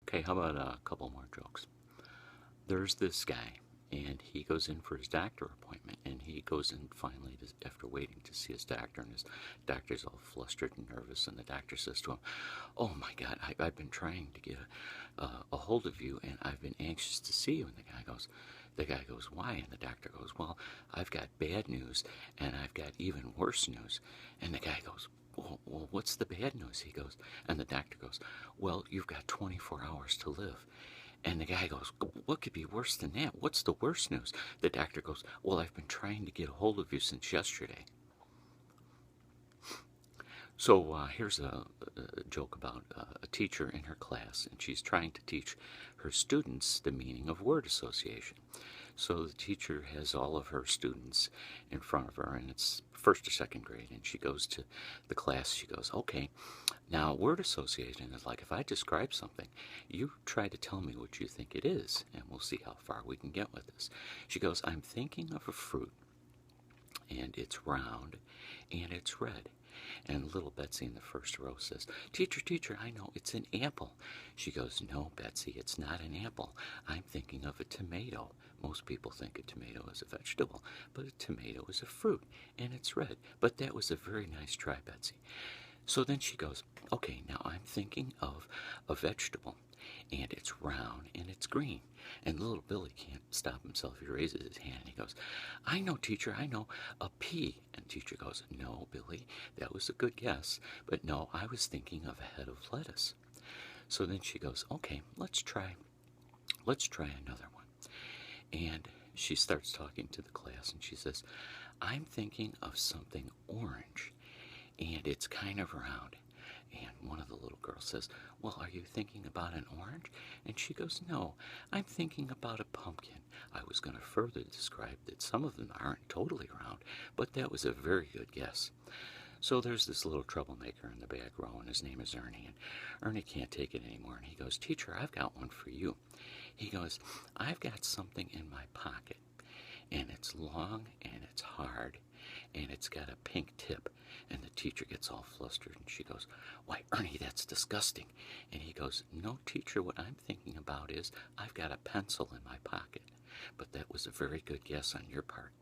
Okay, how about a couple more jokes? There's this guy, and he goes in for his doctor appointment, and he goes in finally after waiting to see his doctor, and his doctor's all flustered and nervous, and the doctor says to him, "Oh my God, I've been trying to get a hold of you, and I've been anxious to see you." And the guy goes, "Why?" And the doctor goes, "Well, I've got bad news, and I've got even worse news." And the guy goes, "Well, what's the bad news?" He goes, and the doctor goes, "Well, you've got 24 hours to live." And the guy goes, "What could be worse than that? What's the worst news?" The doctor goes, "Well, I've been trying to get a hold of you since yesterday." So here's a joke about a teacher in her class, and she's trying to teach her students the meaning of word association. So the teacher has all of her students in front of her, and it's first or second grade, and she goes to the class. She goes, "Okay, now word association is like if I describe something, you try to tell me what you think it is, and we'll see how far we can get with this." She goes, "I'm thinking of a fruit, and it's round, and it's red." And little Betsy in the first row says, "Teacher, teacher, I know, it's an apple." She goes, "No, Betsy, it's not an apple. I'm thinking of a tomato. Most people think a tomato is a vegetable, but a tomato is a fruit, and it's red. But that was a very nice try, Betsy." So then she goes, "Okay, now I'm thinking of a vegetable, and it's round and it's green." And little Billy can't stop himself. He raises his hand and he goes, "I know, teacher, I know, a pea." And teacher goes, "No, Billy, that was a good guess, but no, I was thinking of a head of lettuce." So then she goes, "Okay, let's try another one." And she starts talking to the class and she says, "I'm thinking of something orange, and it's kind of round." And one of the little girls says, "Well, are you thinking about an orange?" And she goes, "No, I'm thinking about a pumpkin." I was going to further describe that some of them aren't totally round, but that was a very good guess. So there's this little troublemaker in the back row, and his name is Ernie. And Ernie can't take it anymore, and he goes, "Teacher, I've got one for you." He goes, "I've got something in my pocket, and it's long and it's hard and it's got a pink tip." And the teacher gets all flustered and she goes, "Why, Ernie, that's disgusting." And he goes, "No, teacher, what I'm thinking about is I've got a pencil in my pocket." But that was a very good guess on your part.